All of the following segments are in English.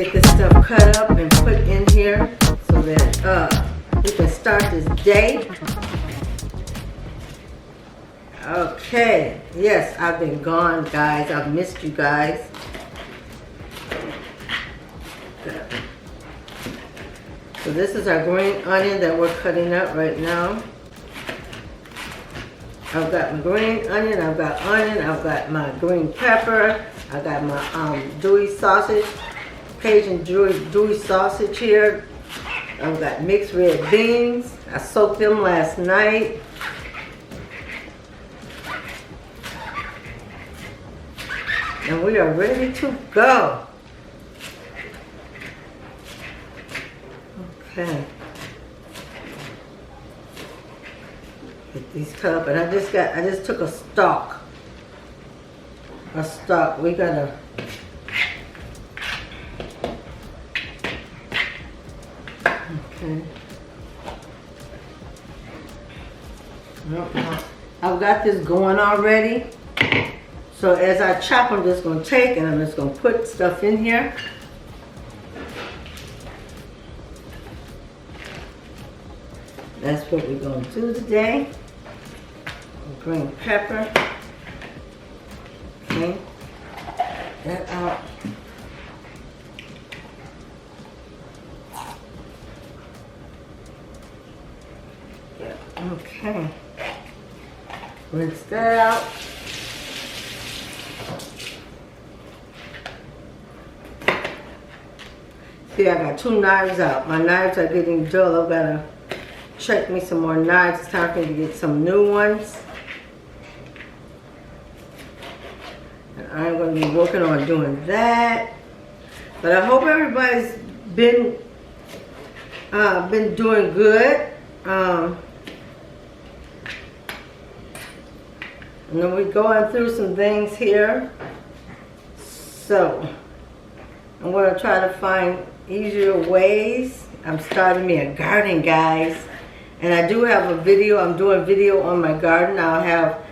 get this stuff cut up and put in here so that we can start this day. Okay, yes, I've been gone, guys. I've missed you guys. So this is our green onion that we're cutting up right now. I've got my green onion, I've got my green pepper, I've got my Dewey sausage, Cajun Dewey sausage here. I've got mixed red beans. I soaked them last night. And we are ready to go. Okay. Get these cut up, and I just took a stalk. We gotta. Okay. I've got this going already. So as I chop, I'm just going to take and I'm just going to put stuff in here. That's what we're going to do today. Green pepper. Okay. That out. Yeah. Okay. Rinse that out. See, I got 2 knives out. My knives are getting dull. I've got to check me some more knives. It's time for me to get some new ones. And I'm going to be working on doing that. But I hope everybody's been doing good. And then we're going through some things here. So I'm going to try to find easier ways. I'm starting me a garden, guys, and I do have a video. I'm doing video on my garden. I'll have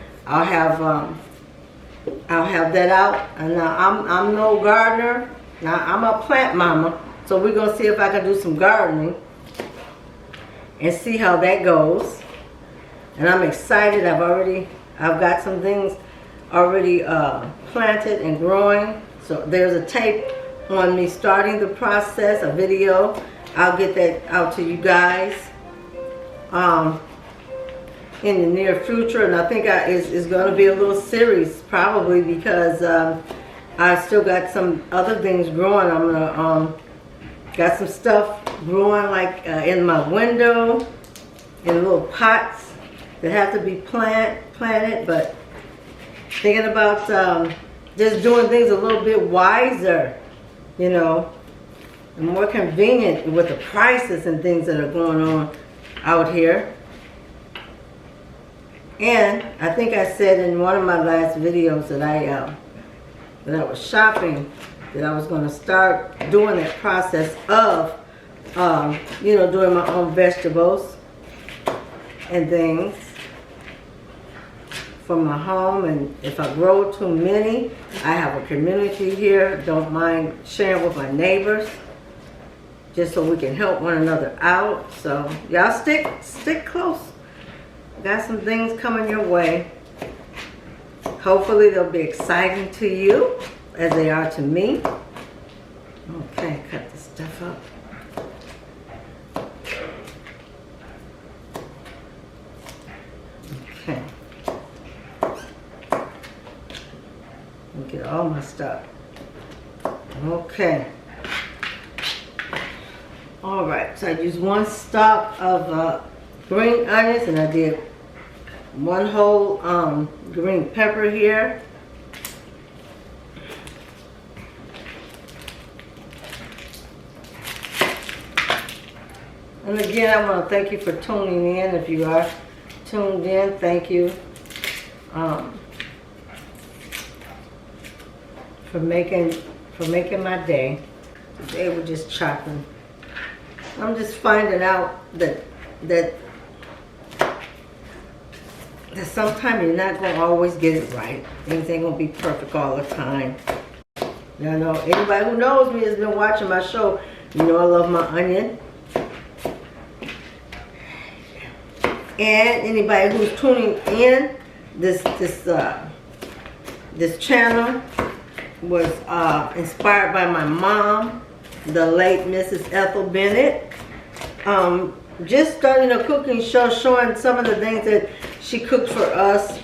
that out. And now I'm no gardener. Now I'm a plant mama, so we're gonna see if I can do some gardening and see how that goes. And I'm excited. I've got some things already planted and growing. So there's a tape on me starting the process, a video. I'll get that out to you guys in the near future, and I think it's going to be a little series probably because I still got some other things growing. I'm gonna got some stuff growing like in my window in little pots that have to be planted, but thinking about just doing things a little bit wiser. You know, and more convenient with the prices and things that are going on out here. And I think I said in one of my last videos that I was shopping, that I was going to start doing that process of, you know, doing my own vegetables and things for my home. And if I grow too many, I have a community here. Don't mind sharing with my neighbors, just so we can help one another out. So y'all stick close. Got some things coming your way. Hopefully they'll be exciting to you as they are to me. Okay, cut this stuff up. Okay. Get all my stuff. Okay. All right. So I used 1 stalk of green onions, and I did 1 whole green pepper here. And again, I want to thank you for tuning in. If you are tuned in, thank you. For making my day. Today we're just chopping. I'm just finding out that sometimes you're not gonna always get it right. Things ain't gonna be perfect all the time. You know, anybody who knows me has been watching my show. You know I love my onion. And anybody who's tuning in, this channel was inspired by my mom, the late Mrs. Ethel Bennett. Just starting a cooking show, showing some of the things that she cooked for us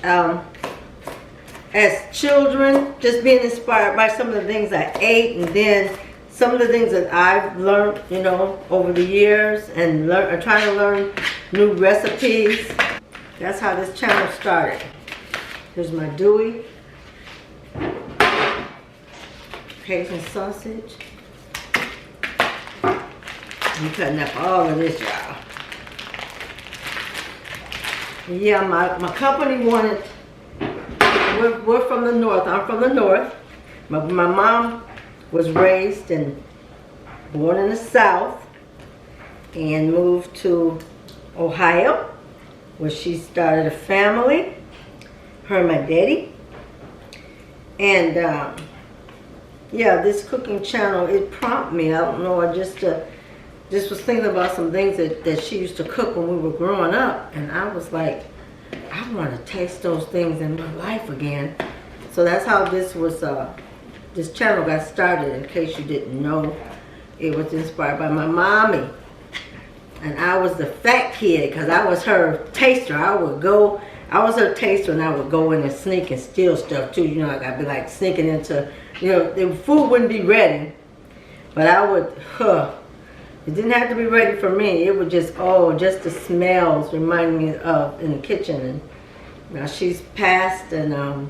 as children, just being inspired by some of the things I ate, and then some of the things that I've learned, you know, over the years, and trying to learn new recipes. That's how this channel started. Here's my Dewey Cajun sausage. I'm cutting up all of this, y'all. Yeah, my company wanted, we're from the north. I'm from the north. My mom was raised and born in the south and moved to Ohio, where she started a family, her and my daddy. And yeah, this cooking channel, it prompted me. I don't know, I just was thinking about some things that she used to cook when we were growing up, and I was like, I want to taste those things in my life again. So that's how this was. This channel got started. In case you didn't know, it was inspired by my mommy, and I was the fat kid because I was her taster. I was her taster, and I would go in and sneak and steal stuff too. You know, like I'd be like sneaking into, you know, the food wouldn't be ready, but I would, it didn't have to be ready for me. It would just, just the smells remind me of in the kitchen. And now she's passed, and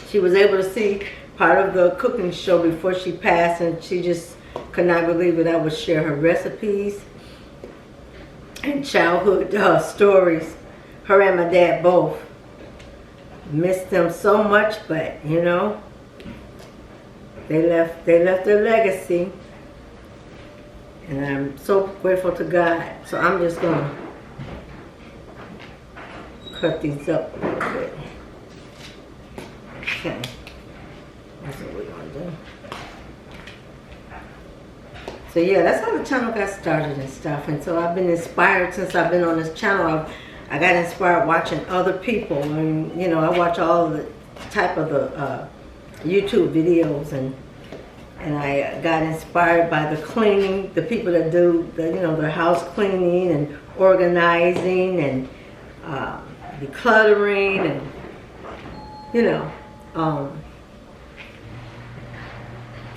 she was able to see part of the cooking show before she passed, and she just could not believe that I would share her recipes and childhood stories. Her and my dad both. Missed them so much, but you know, they left their legacy. And I'm so grateful to God. So I'm just gonna cut these up a little bit. Okay. That's what we're gonna do. So yeah, that's how the channel got started and stuff. And so I've been inspired since I've been on this channel. I got inspired watching other people. And you know, I watch all the type of the YouTube videos, and I got inspired by the cleaning, the people that do the, you know, their house cleaning and organizing and decluttering, and you know,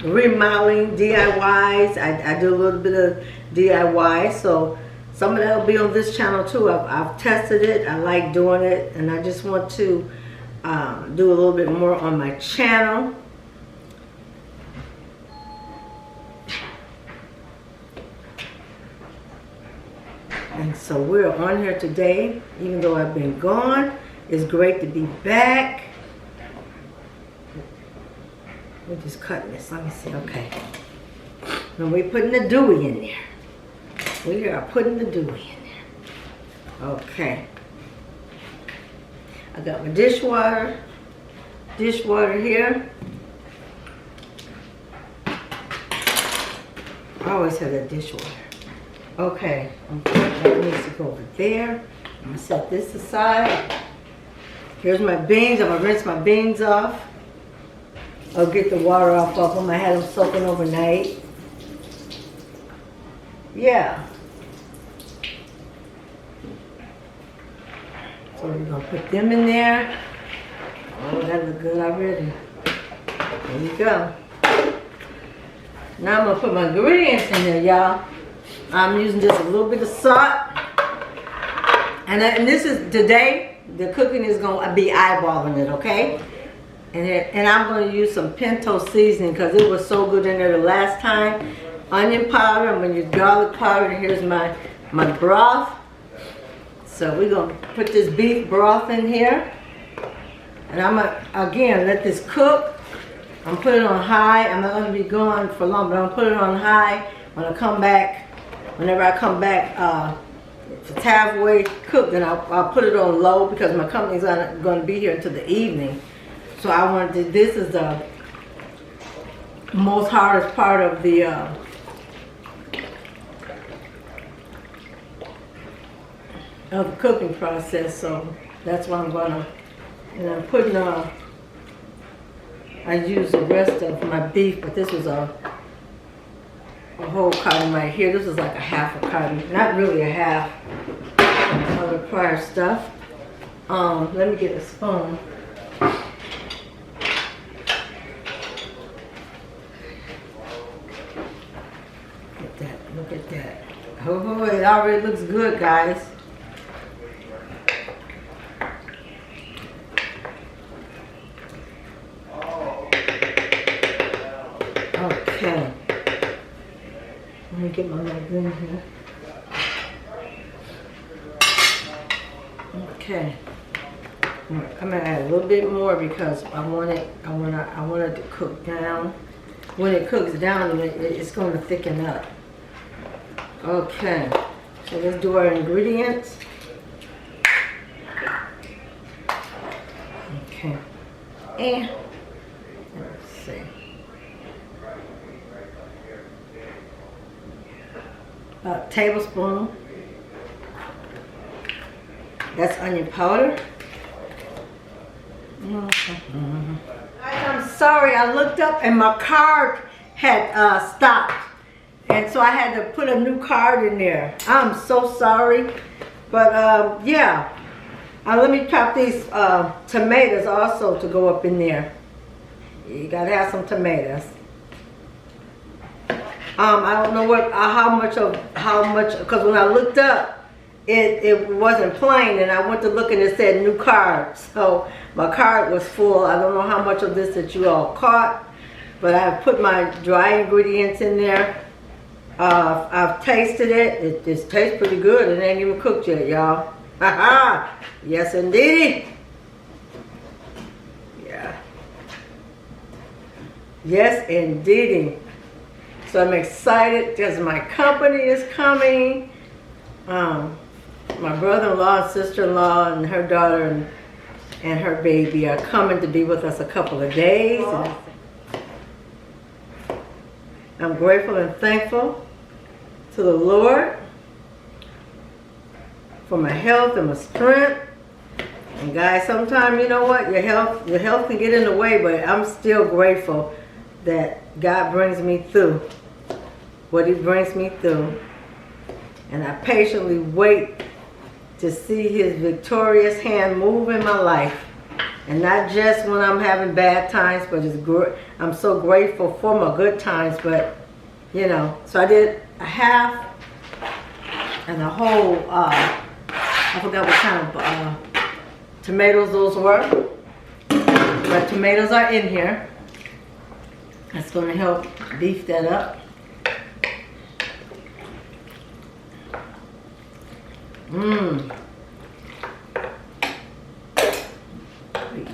remodeling, DIYs. I do a little bit of DIY, so some of that will be on this channel too. I've tested it. I like doing it, and I just want to do a little bit more on my channel. And so we're on here today, even though I've been gone. It's great to be back. We're just cutting this. Let me see. Okay. And we're putting the Dewey in there. We are putting the Dewey in there. Okay. I got my dishwater here. I always have that dishwater. Okay, that needs to go over there. I'm gonna set this aside. Here's my beans. I'm gonna rinse my beans off. I'll get the water off of them. I had them soaking overnight. Yeah. So we're gonna put them in there. Oh, that looks good already. There you go. Now I'm gonna put my ingredients in there, y'all. I'm using just a little bit of salt. And this is, today, the cooking is going to be eyeballing it, okay? And I'm going to use some pinto seasoning because it was so good in there the last time. Onion powder, I'm going to use garlic powder, and here's my broth. So we're going to put this beef broth in here. And I'm going to, again, let this cook. I'm going to put it on high. I'm not going to be gone for long, but I'm going to put it on high. When I come back, whenever I come back, if it's halfway cooked, then I'll put it on low because my company's not going to be here until the evening. So I wanted to, this is most hardest part of the cooking process, so that's what I'm gonna. And I'm putting I used the rest of my beef, but this was a whole carton right here. This was like a half a carton, not really a half of the prior stuff. Let me get a spoon. Look at that. Oh, it already looks good, guys. Okay. Let me get my magazine here. Okay. I'm gonna add a little bit more because I want it to cook down. When it cooks down, it's going to thicken up. Okay, so let's do our ingredients. Okay, and let's see. About a tablespoon. That's onion powder. I'm sorry, I looked up and my card had stopped. And so I had to put a new card in there. I'm so sorry. But yeah. Let me chop these tomatoes also to go up in there. You gotta have some tomatoes. I don't know what how much, because when I looked up, it wasn't plain, and I went to look and it said new card. So my card was full. I don't know how much of this that you all caught, but I put my dry ingredients in there. I've tasted it. It just tastes pretty good. It ain't even cooked yet, y'all. Haha! Yes, indeed. Yeah. Yes, indeed. So I'm excited because my company is coming. My brother-in-law and sister-in-law and her daughter and her baby are coming to be with us a couple of days. And I'm grateful and thankful to the Lord for my health and my strength. And guys, sometimes, you know what, your health can get in the way, but I'm still grateful that God brings me through what He brings me through. And I patiently wait to see His victorious hand move in my life. And not just when I'm having bad times, but I'm so grateful for my good times. But, you know, so I did a half and a whole, I forgot what kind of tomatoes those were. But tomatoes are in here. That's going to help beef that up.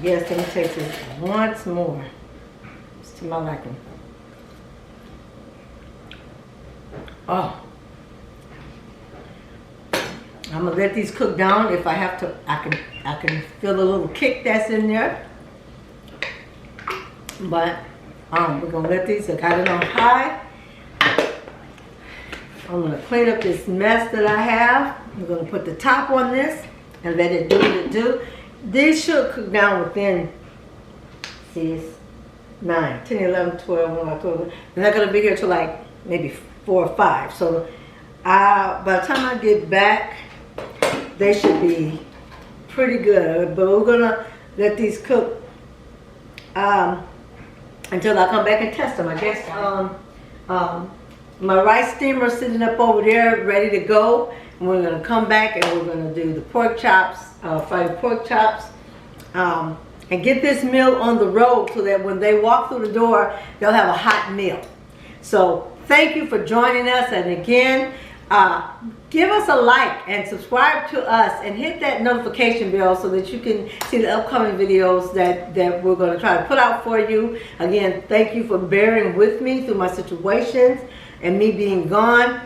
Yes, let me taste this once more. It's to my liking. Oh. I'm gonna let these cook down. If I have to, I can feel a little kick that's in there. But we're gonna let these. I got it on high. I'm gonna clean up this mess that I have. I'm gonna put the top on this and let it do what it do. These should cook down within, see, it's 9, 10, 11, 12, 1, 12. They're not gonna be here till like maybe 4 or 5. So by the time I get back, they should be pretty good. But we're gonna let these cook until I come back and test them. I guess my rice steamer is sitting up over there ready to go. And we're gonna come back and we're gonna do the pork chops, fried pork chops, and get this meal on the road so that when they walk through the door, they'll have a hot meal. So thank you for joining us, and again, give us a like and subscribe to us and hit that notification bell so that you can see the upcoming videos that we're going to try to put out for you. Again, thank you for bearing with me through my situations and me being gone.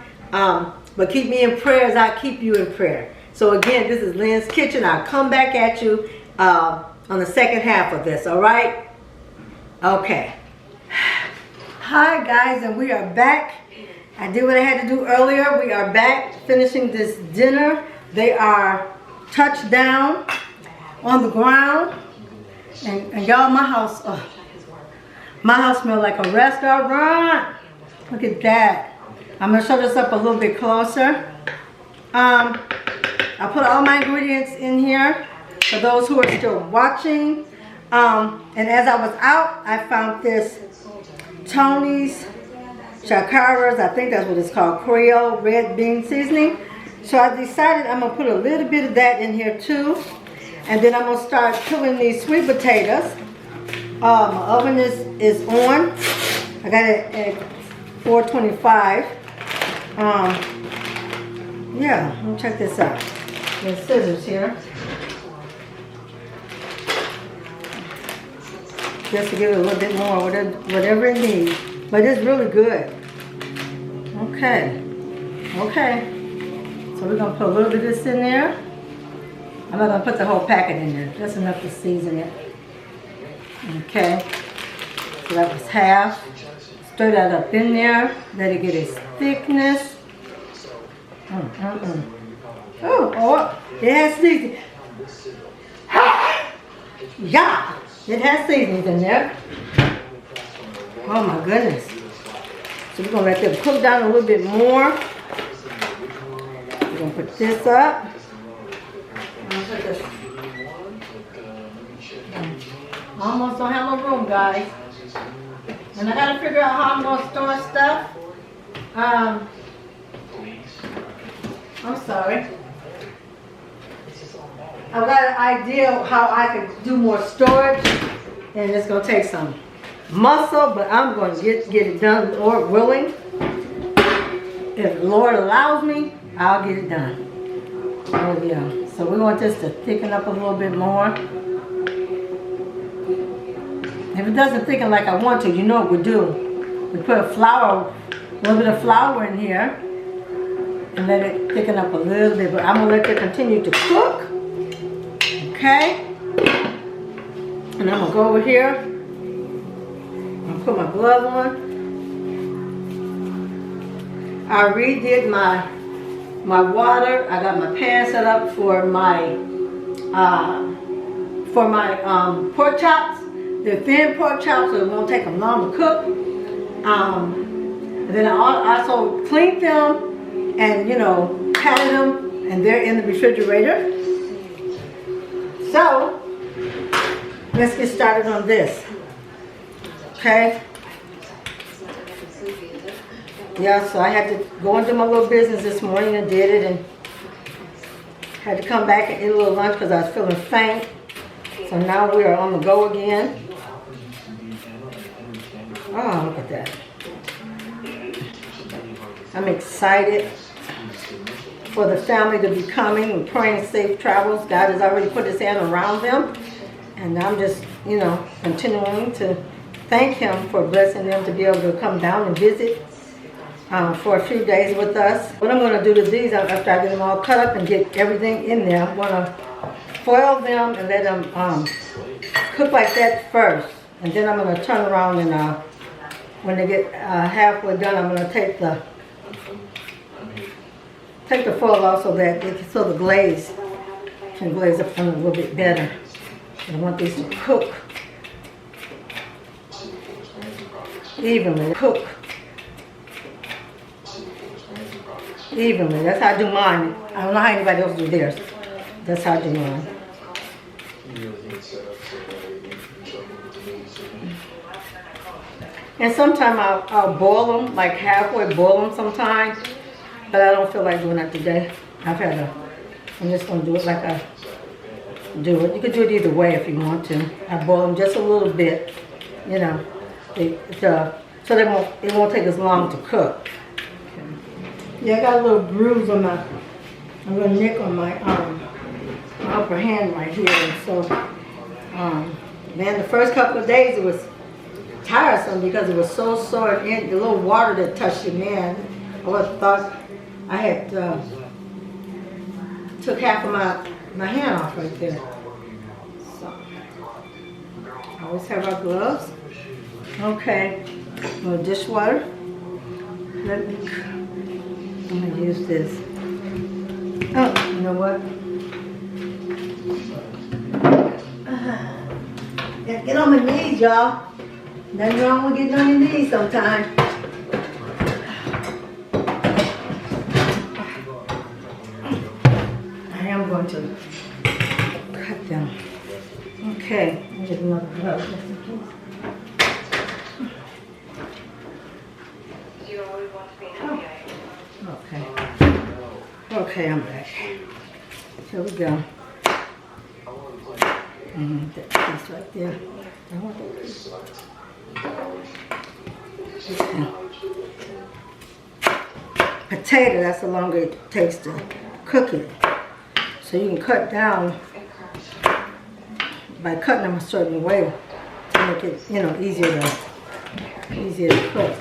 But keep me in prayer as I keep you in prayer. So again, this is Lynn's Kitchen. I'll come back at you on the second half of this, all right? Okay. Hi guys, and we are back. I did what I had to do earlier. We are back finishing this dinner. They are touched down on the ground. And y'all, my house smells like a restaurant. Look at that. I'm gonna show this up a little bit closer. I put all my ingredients in here for those who are still watching. And as I was out, I found this Tony's Chakara's, I think that's what it's called, Creole red bean seasoning. So I decided I'm gonna put a little bit of that in here too. And then I'm gonna start peeling these sweet potatoes. My oven is on. I got it at 425. Yeah, let me check this out. There's scissors here. Just to give it a little bit more, whatever it needs. But it's really good. Okay. So we're gonna put a little bit of this in there. I'm not gonna put the whole packet in there. Just enough to season it. Okay. So that was half. Stir that up in there. Let it get its thickness. Oh, it has seasoning. Yeah, it has seasonings in there. Oh my goodness. So we're gonna let them cook down a little bit more. We're gonna put this up. I almost don't have no room, guys. And I gotta figure out how I'm gonna store stuff. I'm sorry. I've got an idea how I could do more storage, and it's gonna take some muscle, but I'm going to get it done, Lord willing. If the Lord allows me, I'll get it done. Oh yeah. So we want this to thicken up a little bit more. If it doesn't thicken like I want to, you know what we do. We put a little bit of flour in here, and let it thicken up a little bit. But I'm gonna let it continue to cook. Okay. And I'm gonna go over here. Put my glove on. I redid my water. I got my pan set up for my pork chops. They're thin pork chops, so it won't take them long to cook. And then I also cleaned them and patted them, and they're in the refrigerator. So let's get started on this. Okay. Yeah, so I had to go into my little business this morning and did it, and had to come back and eat a little lunch because I was feeling faint. So now we are on the go again. Oh, look at that. I'm excited for the family to be coming. We're praying safe travels. God has already put his hand around them. And I'm just, continuing to thank him for blessing them to be able to come down and visit for a few days with us. What I'm going to do to these, after I get them all cut up and get everything in there, I'm going to foil them and let them cook like that first. And then I'm going to turn around and when they get halfway done, I'm going to take the foil off so that the glaze can glaze up a little bit better. I want these to cook evenly. That's how I do mine. I don't know how anybody else do theirs. That's how I do mine. And sometimes I'll boil them, like halfway boil them sometimes. But I don't feel like doing that today. I'm just going to do it like I do it. You could do it either way if you want to. I boil them just a little bit, so it won't take as long to cook. Yeah, I got a little bruise on a little nick on my upper hand right here. And so, man, the first couple of days it was tiresome because it was so sore. And the little water that touched it, man, I would have thought I had took half of my hand off right there. So, always have our gloves. Okay, A little dishwater. I'm gonna use this. Oh, you know what? Gotta get on my knees, y'all. Nothing wrong with getting on your knees sometimes. I am going to cut them. Okay, let me get another glove just in case. Okay. Okay, I'm back. Here we go. That piece right there. I want that piece. Okay. Potato, that's the longer it takes to cook it. So you can cut down by cutting them a certain way to make it, you know, easier to cook.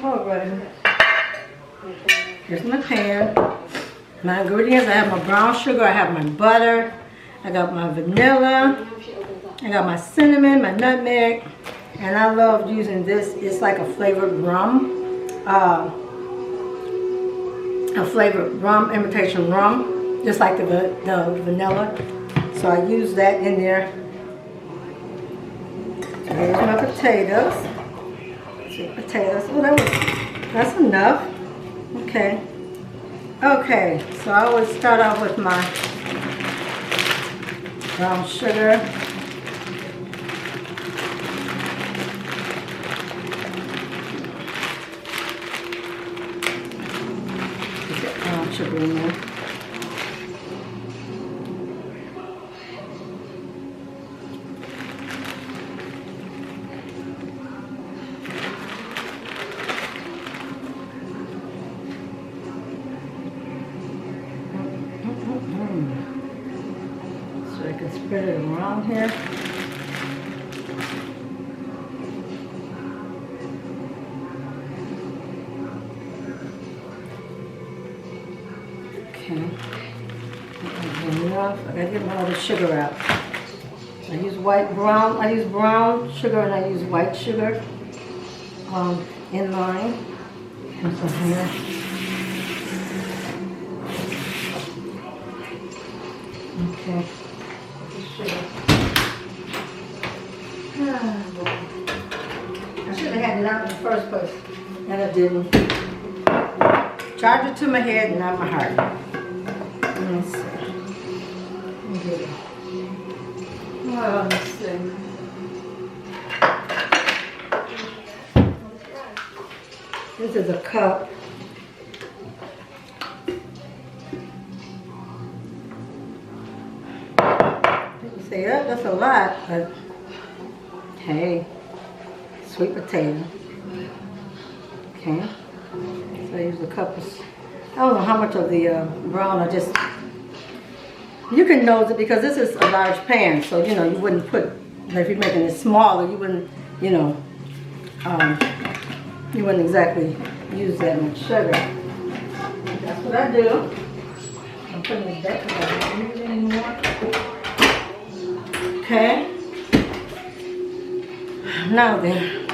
All right. Here's my pan. My ingredients, I have my brown sugar, I have my butter, I got my vanilla, I got my cinnamon, my nutmeg, and I love using this. It's like a flavored rum, imitation rum, just like the vanilla. So I use that in there. So here's my potatoes. Sweet potatoes. Oh, that's enough. Okay. Okay, so I always start off with my brown sugar. Put that brown sugar in there. So I can spread it around here. Okay. Enough. I gotta get all the sugar out. I use brown sugar and I use white sugar in line. And some here. Okay. I should have had it out in the first place, and I didn't. Charge it to my head, not my heart. Let's see. Let me get it. Oh, let's see. This is a cup. People say, oh, that's a lot, but hey, sweet potato. Okay. So I use a cup of, I don't know how much of the brown, you can nose it because this is a large pan, so you know, you wouldn't put, if you're making it smaller, you wouldn't, you know, you wouldn't exactly use that much sugar. That's what I do. I'm putting it back because I don't use it anymore. Okay. Now then,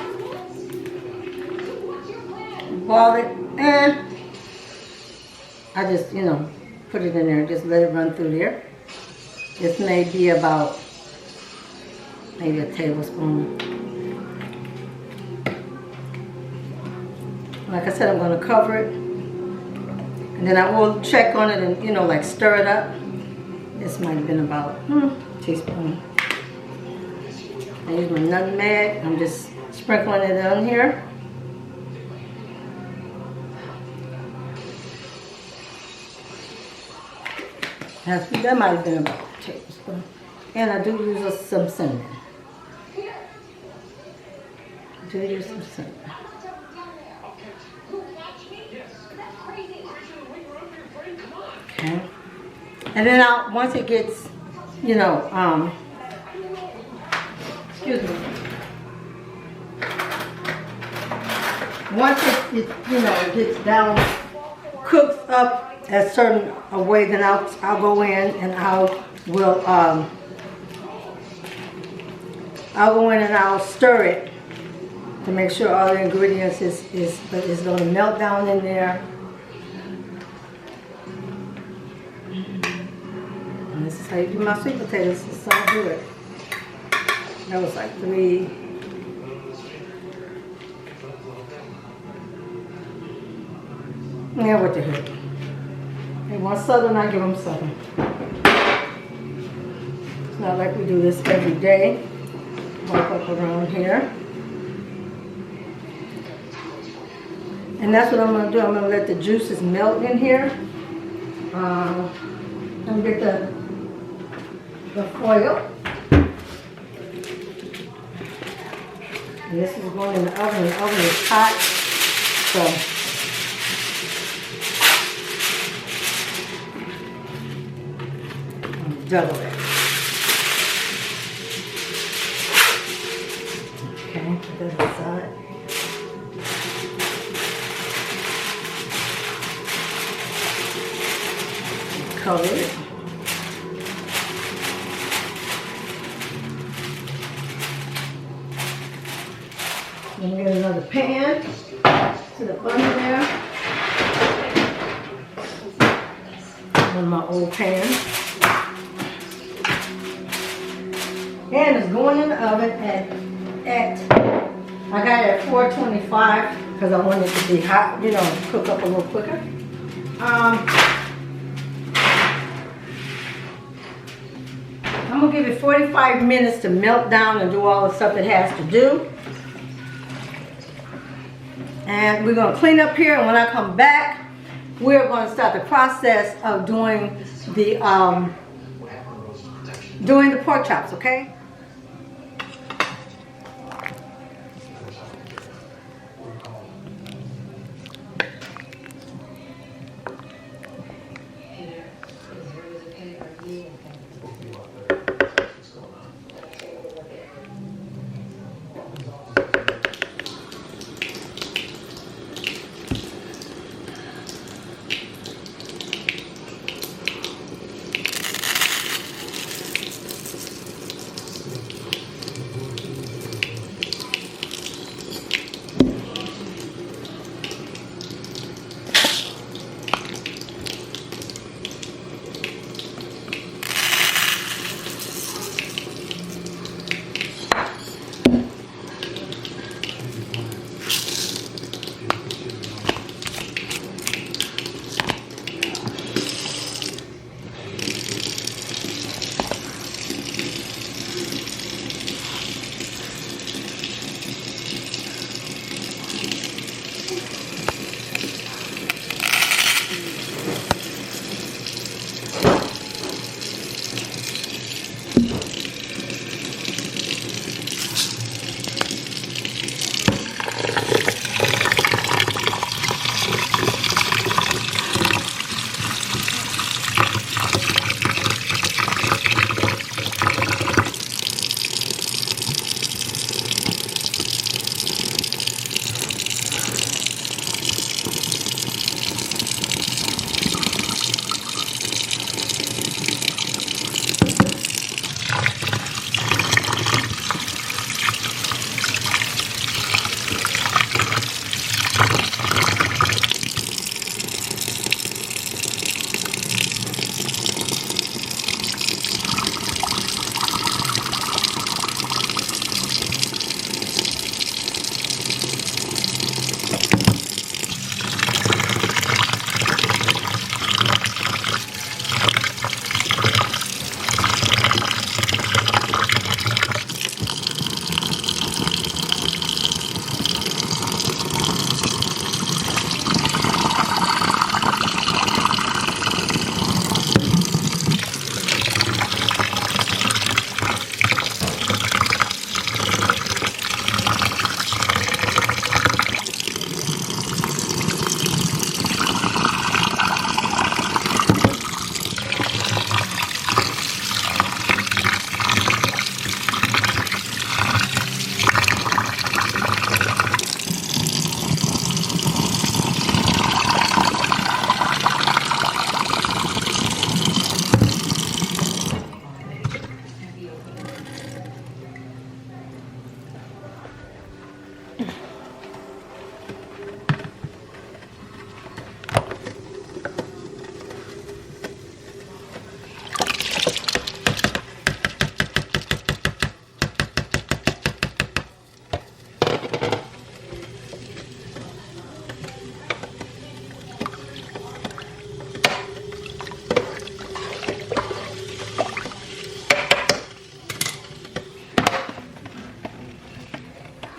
boil it, and I just, you know, put it in there, just let it run through there. This may be about maybe a tablespoon. Like I said, I'm going to cover it. And then I will check on it and, you know, like stir it up. This might have been about a teaspoon. I use my nutmeg. I'm just sprinkling it on here. That might have been about a tablespoon. And I do use some cinnamon. I do use some cinnamon. Okay. And then once it gets, you know, excuse me. Once it you know, it gets down, cooks up a certain way, then I'll go in and I'll go in and I'll stir it to make sure all the ingredients is going to melt down in there. And this is how you do my sweet potatoes. This is how I do it. That was like 3. Yeah, what the heck. They want Southern, I give them Southern. It's not like we do this every day. Walk up around here. And that's what I'm going to do. I'm going to let the juices melt in here. I'm going to get the foil. And this is going in the oven. The oven is hot. So double it. Okay, put that aside. Cover it. Then we get another pan to the bottom there. One of my old pans. And it's going in the oven at I got it at 425 because I want it to be hot, you know, cook up a little quicker. I'm gonna give it 45 minutes to melt down and do all the stuff it has to do. And we're gonna clean up here, and when I come back, we're gonna start the process of doing the pork chops, okay?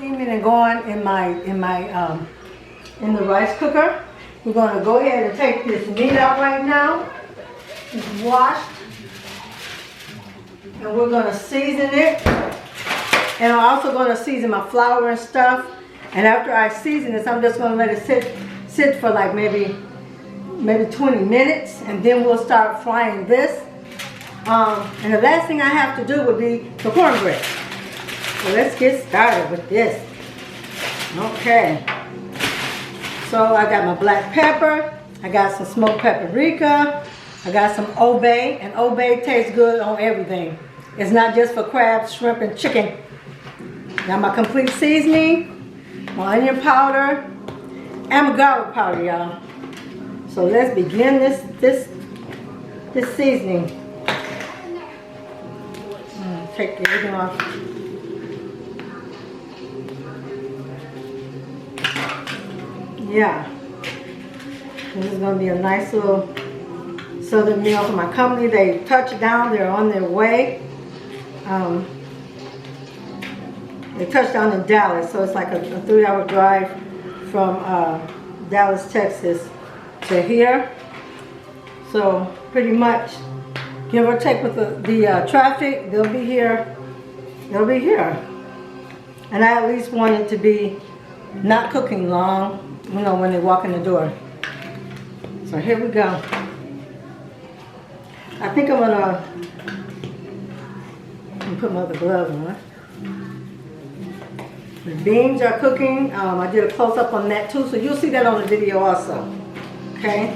steaming and going in the rice cooker. We're going to go ahead and take this meat out right now. It's washed. And we're going to season it. And I'm also going to season my flour and stuff. And after I season this, I'm just going to let it sit for like maybe 20 minutes. And then we'll start frying this. And the last thing I have to do would be the cornbread. So let's get started with this. Okay. So I got my black pepper. I got some smoked paprika. I got some Old Bay. And Old Bay tastes good on everything. It's not just for crabs, shrimp, and chicken. Got my complete seasoning, my onion powder, and my garlic powder, y'all. So let's begin this seasoning. Take everything off. Yeah. This is going to be a nice little southern meal for my company. They touched down. They're on their way. They touched down in Dallas, so it's like a 3-hour drive from Dallas, Texas to here. So pretty much, give or take with the traffic, they'll be here. They'll be here. And I at least want it to be not cooking long, you know, when they walk in the door. So here we go. I think I'm gonna put my other gloves on. The beans are cooking. I did a close-up on that too, so you'll see that on the video also. Okay?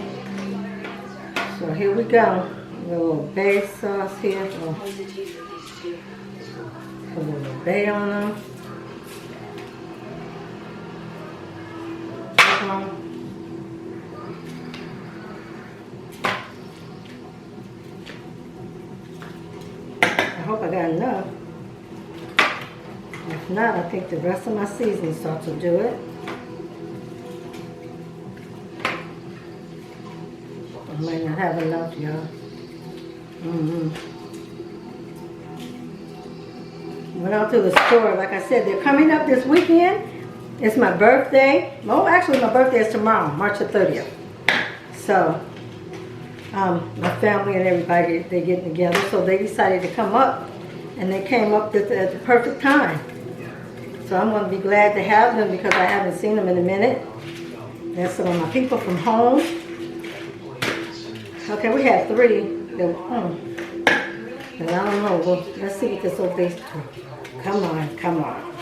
So here we go. A little bay sauce here. Put a little bay on them. I hope I got enough. If not, I think the rest of my seasoning salt will do it. I might not have enough, y'all. Went out to the store. Like I said, they're coming up this weekend. It's my birthday. Well, actually, my birthday is tomorrow, March the 30th. So, my family and everybody, they're getting together. So they decided to come up. And they came up at the perfect time. So I'm going to be glad to have them because I haven't seen them in a minute. There's some of my people from home. Okay, we had 3 that were home. But I don't know. Well, let's see what this old face do. Come on, come on.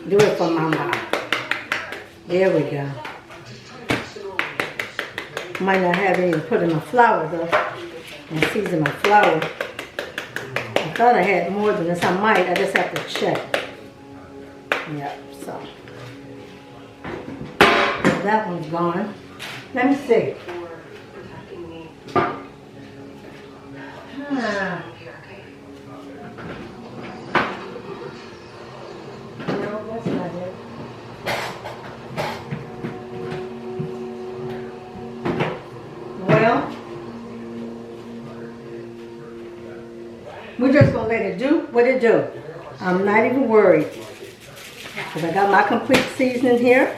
Do it for Mama. There we go. Might not have any to put in my flour though. And season my flour. I thought I had more than this. I might. I just have to check. Yeah, so. That one's gone. Let me see. No, that's not it. Well, we're just going to let it do what it do. I'm not even worried. Because I got my complete seasoning here.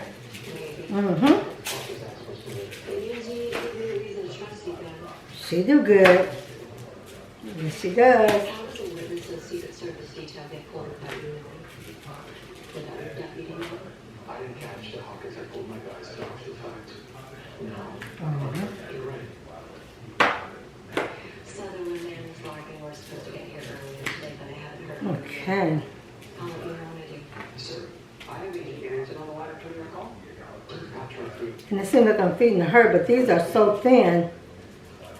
She do good. Yes, she does. Okay. And it seems like I'm feeding her, but these are so thin.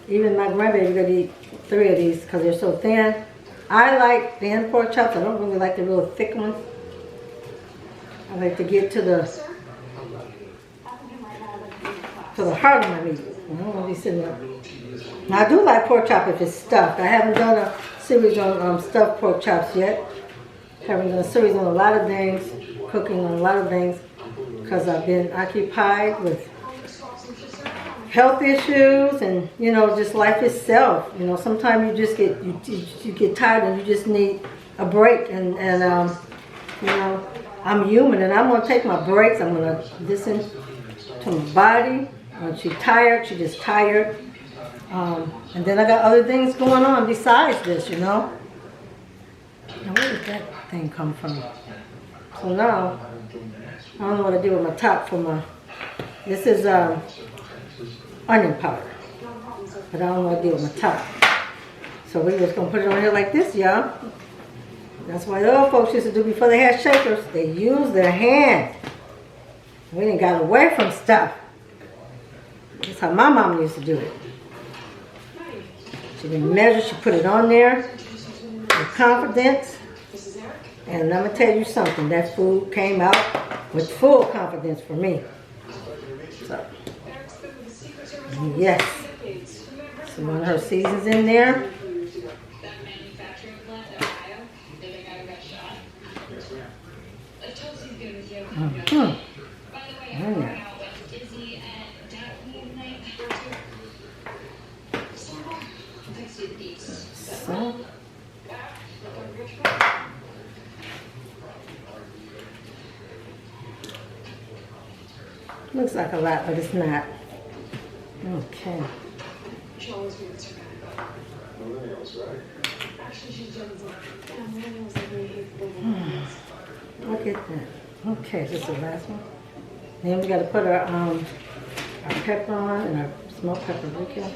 Even my grandbaby could eat 3 of these because they're so thin. I like thin pork chops. I don't really like the real thick ones. I like to get to the heart of my meat. I don't want to be sitting there. Now I do like pork chop if it's stuffed. I haven't done a series on stuffed pork chops yet. Haven't done a series on a lot of things, cooking on a lot of things, because I've been occupied with health issues and, you know, just life itself. You know, sometimes you just get, you get tired and you just need a break. And you know, I'm human and I'm gonna take my breaks. I'm gonna listen to my body. When she's tired, she's just tired. And then I got other things going on besides this, you know. Now where did that thing come from? So now, I don't know what to do with my top for my, this is onion powder. But I don't know what to do with my top. So we're just gonna put it on here like this, y'all. That's why the old folks used to do before they had shakers. They used their hands. We didn't got away from stuff. That's how my mom used to do it. She didn't measure, she put it on there with confidence. And I'm gonna tell you something, that food came out with full confidence for me. So, yes. Some of her seasons in there. Mm-hmm. So. Looks like a lot, but it's not. Okay. Look at that. Okay, this is the last one. Then we got to put our pepper on and our smoked paprika.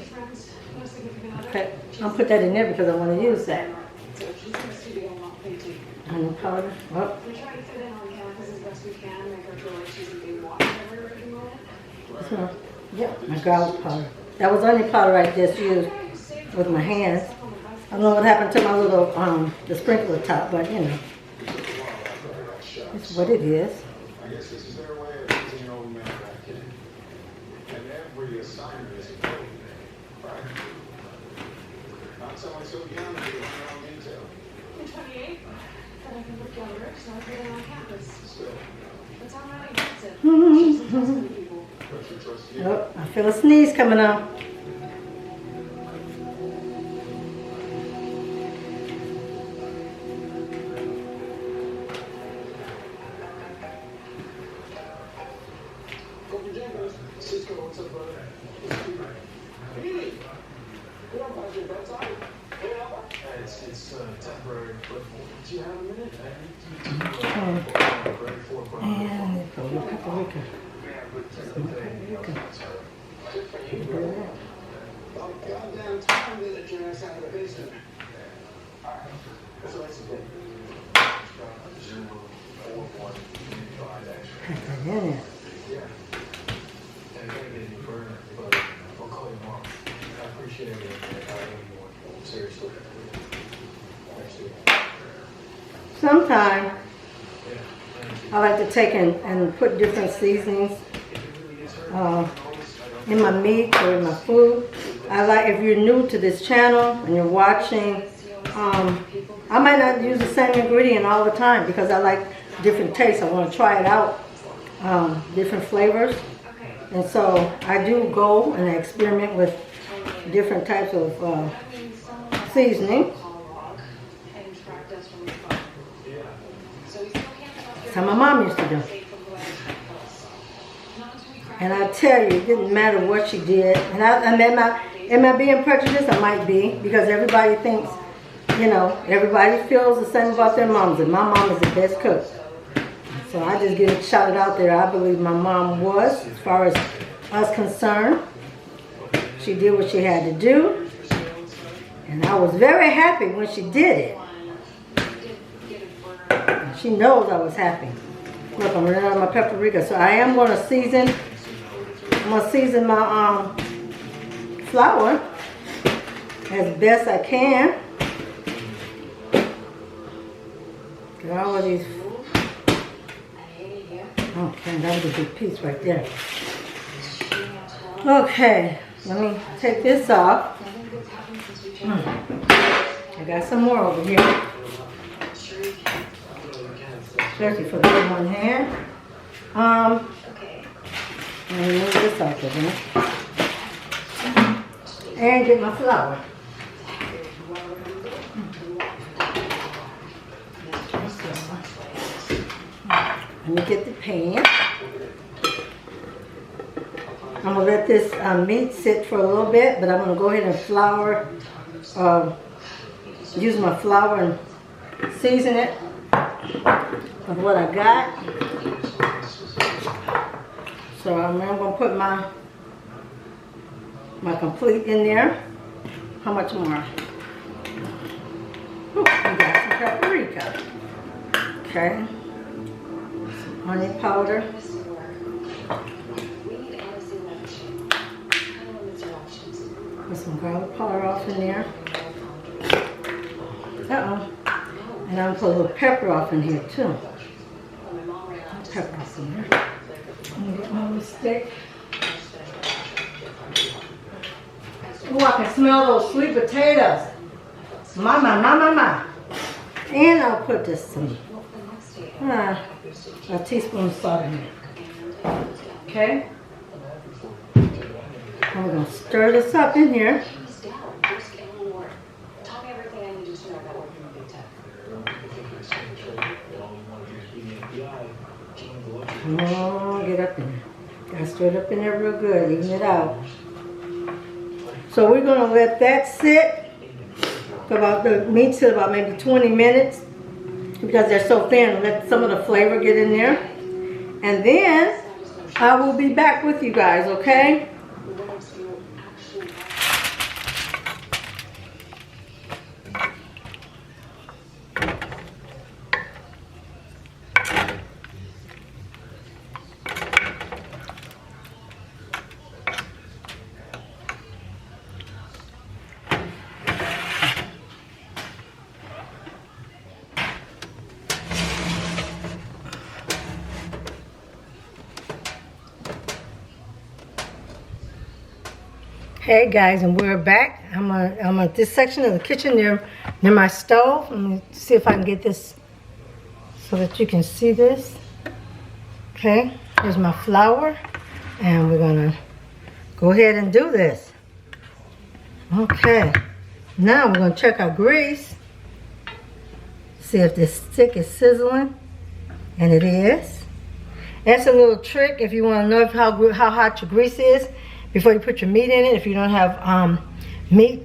Okay, I'll put that in there because I want to use that. Onion powder. Oh. So, yeah, my garlic powder. That was onion powder I just used with my hands. I don't know what happened to my little the sprinkler top, but you know, it's what it is. I guess this is their way of using your old man back in. And every assignment is important, right? Not someone so young to get your own intel. You're 28, but I can look younger, so I put it on campus. Still. That's how Maddie gets it. She's the best of the people. Oh, I feel a sneeze coming on. It's temporary. Do you have a minute? And put a little paprika. About goddamn time they let your ass out of the basement. So that's okay. Yeah. Yeah. And I gotta get you burner, but I'll call you tomorrow. I appreciate everything. I owe you one. Seriously. Sometimes I like to take and put different seasonings in my meat or in my food. I like, if you're new to this channel and you're watching, I might not use the same ingredient all the time because I like different tastes. I want to try it out, different flavors. And so I do go and I experiment with different types of seasoning. That's how my mom used to do. And I tell you, it didn't matter what she did. And am I being prejudiced? I might be, because everybody thinks, you know, everybody feels the same about their moms. And my mom is the best cook. So I just get it shouted out there. I believe my mom was, as far as us concerned. She did what she had to do. And I was very happy when she did it. And she knows I was happy. Look, I'm running out of my paprika. So I am going to season. I'm going to season my flour as best I can. Get all of these. Okay, that was a big piece right there. Okay, let me take this off. I got some more over here. Especially for the one hand. Let me move this off of there. And get my flour. Let me get the pan. I'm gonna let this meat sit for a little bit, but I'm gonna go ahead and flour, use my flour and season it with what I got. So I'm gonna put my complete in there. How much more? Ooh, we got some paprika. Okay. Some onion powder. Put some garlic powder off in there. Uh-oh. And I'm gonna put a little pepper off in here too. Pepper off in there. I'm gonna get my little stick. Oh, I can smell those sweet potatoes. My. And I'll put this some, a teaspoon of salt in there. Okay? And we're gonna stir this up in here. Come on, get up in there. Gotta stir it up in there real good, even it out. So we're gonna let that sit for about, the meat sit about maybe 20 minutes because they're so thin. Let some of the flavor get in there. And then I will be back with you guys, okay? Hey guys, and we're back. I'm at this section of the kitchen near my stove. Let me see if I can get this so that you can see this. Okay, here's my flour, and we're gonna go ahead and do this. Okay, now we're gonna check our grease. See if this stick is sizzling, and it is. That's a little trick if you want to know how hot your grease is. Before you put your meat in it, if you don't have meat,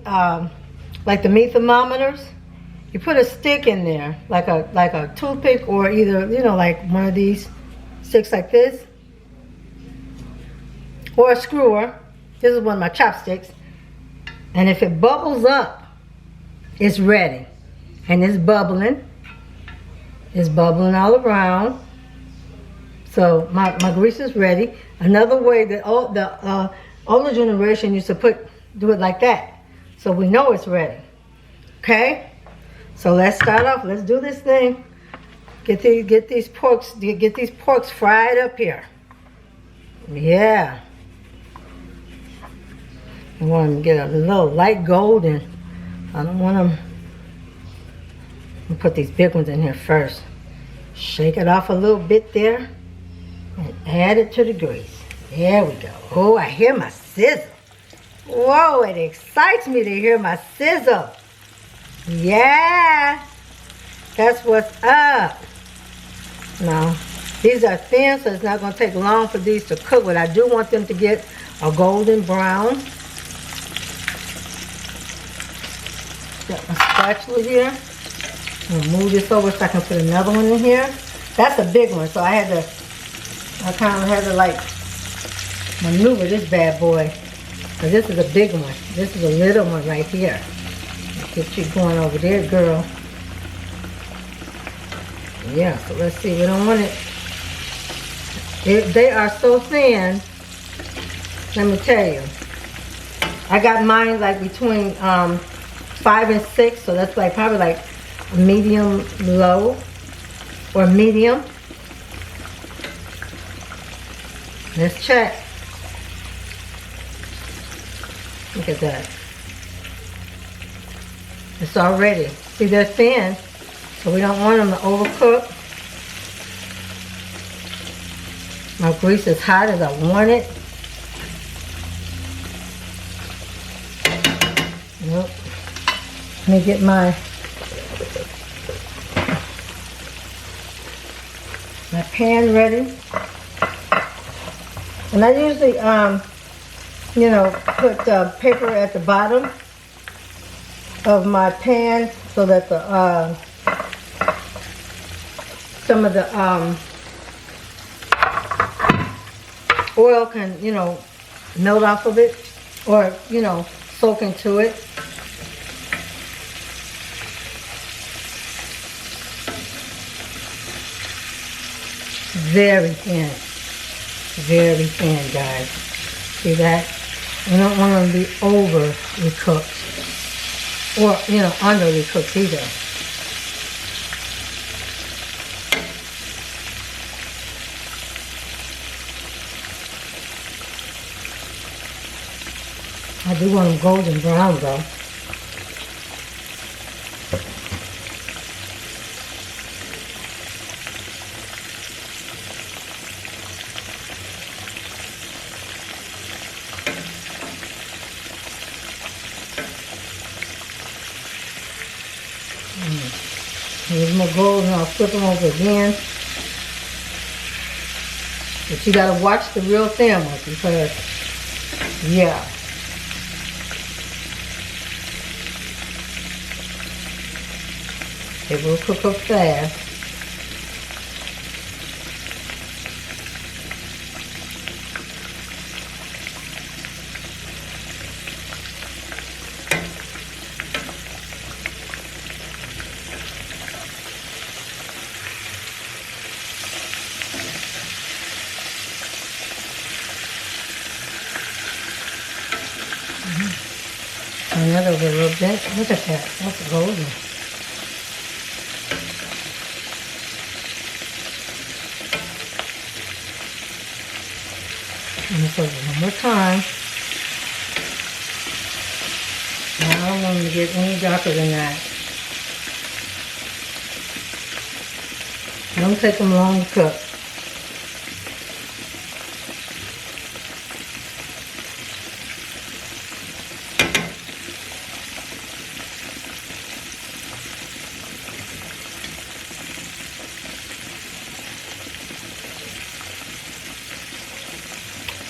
like the meat thermometers, you put a stick in there, like a toothpick, or either, you know, like one of these sticks like this, or a screwer. This is one of my chopsticks. And if it bubbles up, it's ready. And it's bubbling. It's bubbling all around. So my grease is ready. Another way that the older generation used to do it like that, so we know it's ready. Okay, so let's start off. Let's do this thing. Get these porks fried up here. Yeah, I want them to get a little light golden. I don't want them. I'll put these big ones in here first. Shake it off a little bit there, and add it to the grease. There we go. Oh, I hear my sizzle. Whoa, it excites me to hear my sizzle. Yeah, that's what's up. Now, these are thin, so it's not going to take long for these to cook, but I do want them to get a golden brown. Got my spatula here. I'll move this over so I can put another one in here. That's a big one, so I kind of had to like maneuver this bad boy. But this is a big one. This is a little one right here. Get you going over there, girl. Yeah, so let's see. We don't want it. They are so thin. Let me tell you. I got mine like between 5 and 6, so that's like probably like medium low or medium. Let's check. Look at that. It's all ready. See, they're thin, so we don't want them to overcook. My grease is hot as I want it. Nope. Let me get my my pan ready. And I usually, you know, put paper at the bottom of my pan so that the some of the oil can, you know, melt off of it, or, you know, soak into it. Very thin, guys. See that? You don't want them to be overly cooked, or, you know, underly cooked either. I do want them golden brown though. Here's my golden, I'll flip them over again. But you gotta watch the real thin ones because, yeah. They will cook up fast. Turn that over a little bit. Look at that. That's golden. And this over one more time. Now I don't want them to get any darker than that. Don't take them long to cook.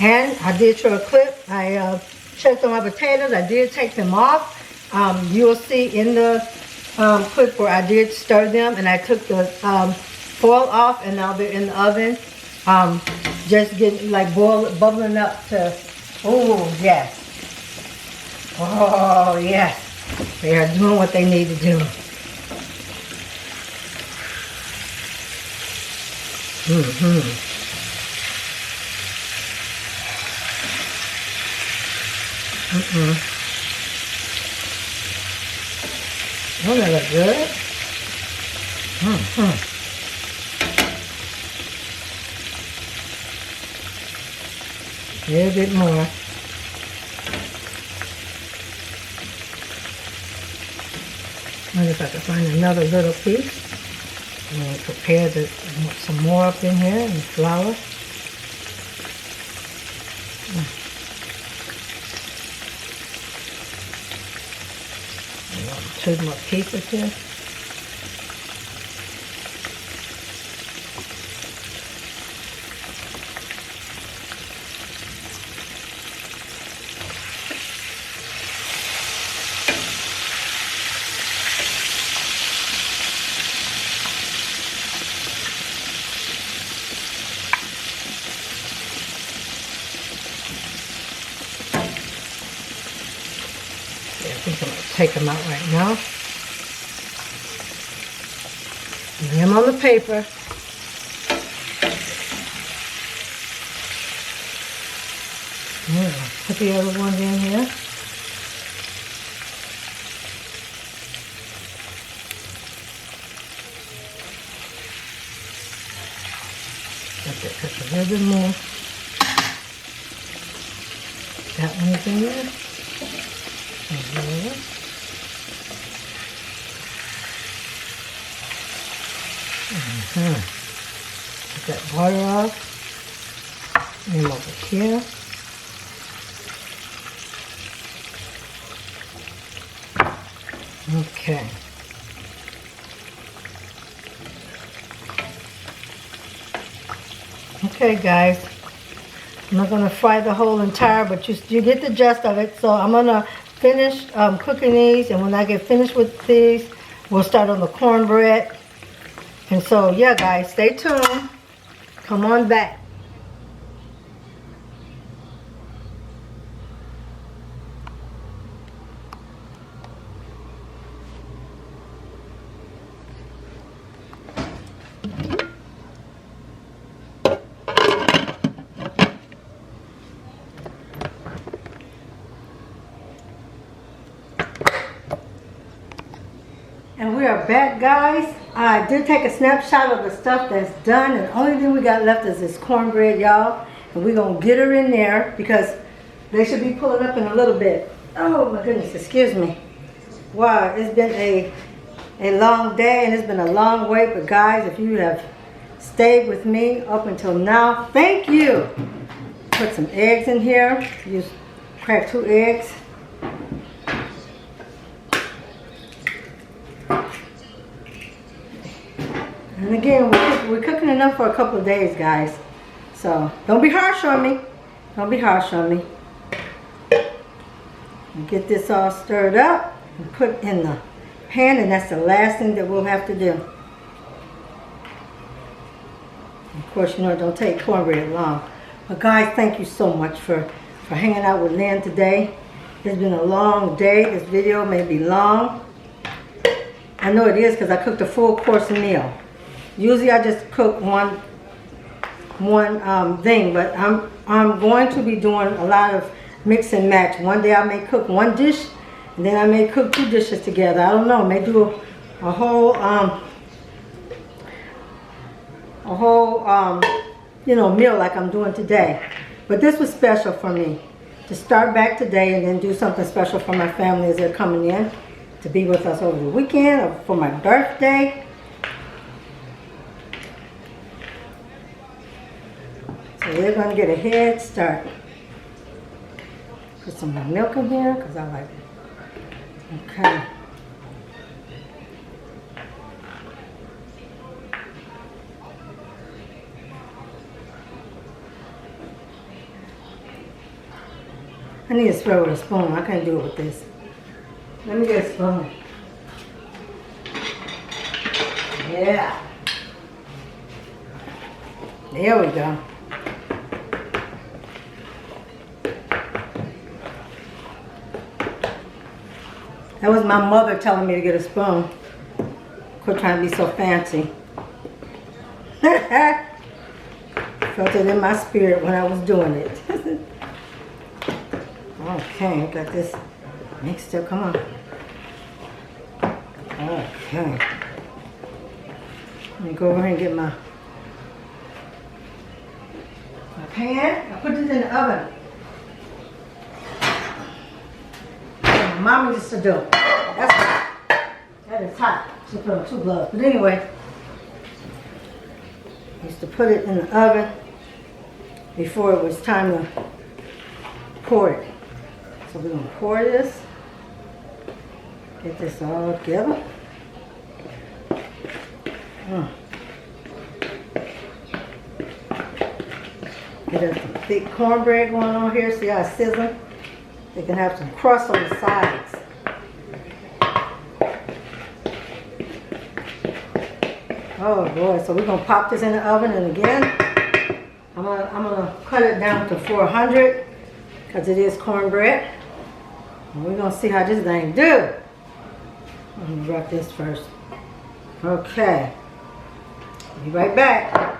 And I did show a clip. I checked on my potatoes. I did take them off. You will see in the clip where I did stir them, and I took the foil off, and now they're in the oven. Just getting like bubbling up to, oh yes. Oh yes. They are doing what they need to do. Oh, they look good. A little bit more. Wonder if I can find another little piece. I'm going to prepare some more up in here, and flour. Two more pieces here. I think I'm going to take them out right now. Lay them on the paper. Put the other ones in here. Okay, put a little bit more. That one's in there. Put that butter off. And over here. Okay. Okay, guys. I'm not gonna fry the whole entire, but you get the gist of it. So I'm gonna finish cooking these, and when I get finished with these, we'll start on the cornbread. And so, yeah, guys, stay tuned. Come on back. And we are back, guys. I did take a snapshot of the stuff that's done, and the only thing we got left is this cornbread, y'all. And we're gonna get her in there because they should be pulling up in a little bit. Oh my goodness, excuse me. Wow, it's been a long day and it's been a long wait, but guys, if you have stayed with me up until now, thank you. Put some eggs in here. Use crack 2 eggs. And again, we're cooking enough for a couple of days, guys. So don't be harsh on me. Don't be harsh on me. And get this all stirred up and put in the pan, and that's the last thing that we'll have to do. Of course, you know it don't take cornbread long. But guys, thank you so much for hanging out with Lynn today. It's been a long day. This video may be long. I know it is because I cooked a full course meal. Usually I just cook one thing, but I'm going to be doing a lot of mix and match. One day I may cook one dish, and then I may cook 2 dishes together. I don't know. I may do a whole you know, meal like I'm doing today. But this was special for me to start back today and then do something special for my family as they're coming in to be with us over the weekend or for my birthday. So they're going to get a head start. Put some more milk in here because I like it. Okay. I need to stir with a spoon. I can't do it with this. Let me get a spoon. Yeah. There we go. That was my mother telling me to get a spoon. Quit trying to be so fancy. Felt it in my spirit when I was doing it. Okay, got this mixed up. Come on. Okay. Let me go over here and get my pan. I put this in the oven. Mommy used to do. That's hot. That is hot. She put on 2 gloves. But anyway, I used to put it in the oven before it was time to pour it. So we're going to pour this. Get this all together. Get us some thick cornbread going on here. See how it's sizzling? They can have some crust on the sides. Oh boy, so we're gonna pop this in the oven, and again, I'm gonna cut it down to 400 because it is cornbread. And we're gonna see how this thing do. I'm gonna wrap this first. Okay. Be right back.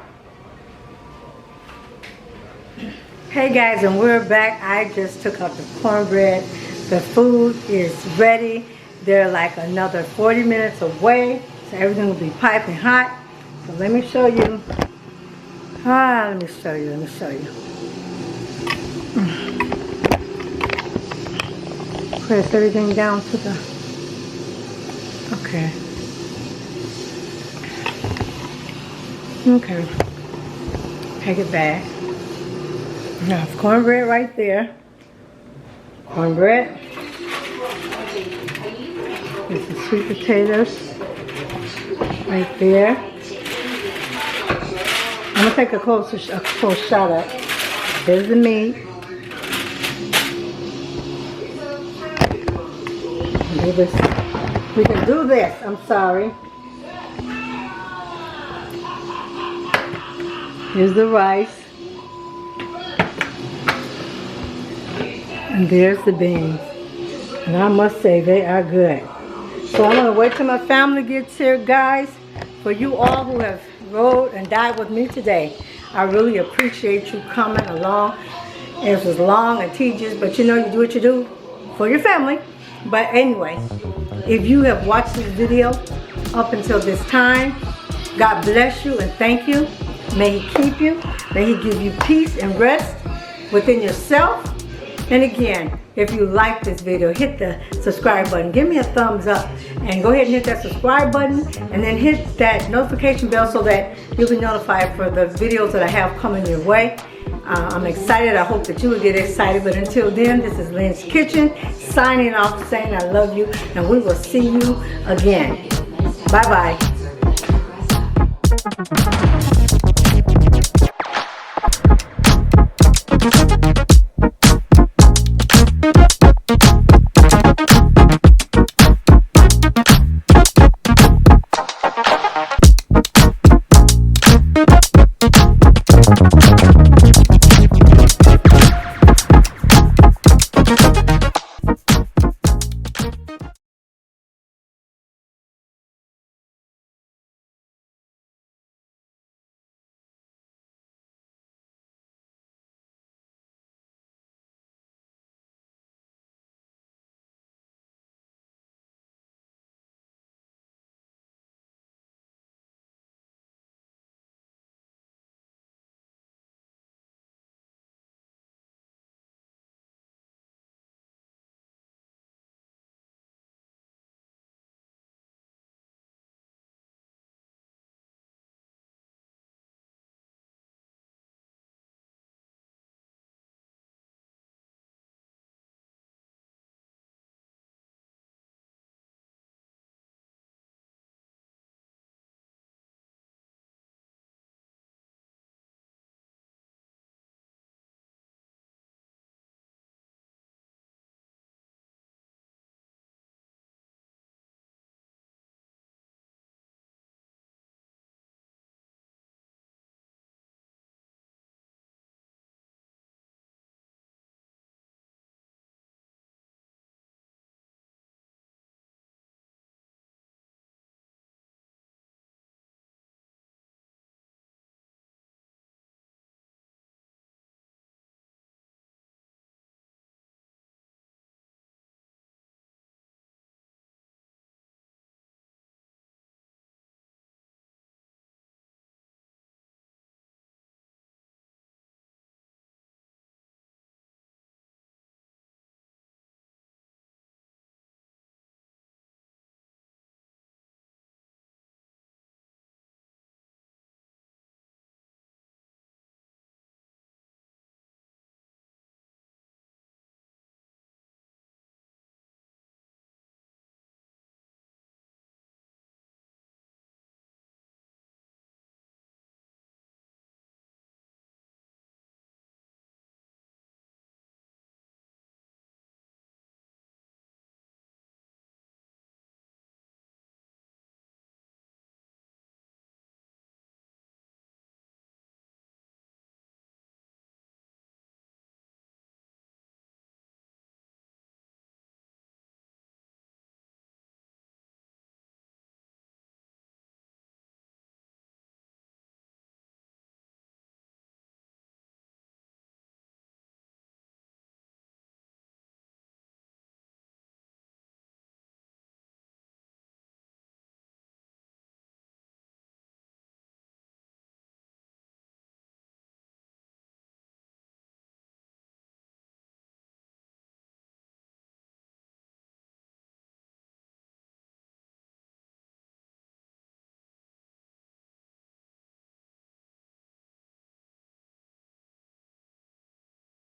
Hey guys, and we're back. I just took out the cornbread. The food is ready. They're like another 40 minutes away, so everything will be piping hot. So let me show you. Let me show you. Press everything down to the, okay. Take it back. Now, cornbread right there. Cornbread. There's the sweet potatoes right there. gonna take a close shot at. There's the meat. We can do this. I'm sorry. Here's the rice. And there's the beans. And I must say, they are good. So I'm going to wait till my family gets here, guys. For you all who have rode and died with me today, I really appreciate you coming along. It was long and tedious, but you know, you do what you do for your family. But anyway, if you have watched this video up until this time, God bless you and thank you. May He keep you. May He give you peace and rest within yourself. And again, if you like this video, hit the subscribe button. Give me a thumbs up and go ahead and hit that subscribe button and then hit that notification bell so that you'll be notified for the videos that I have coming your way. I'm excited. I hope that you will get excited. But until then, this is Lynn's Kitchen signing off saying I love you and we will see you again. Bye-bye.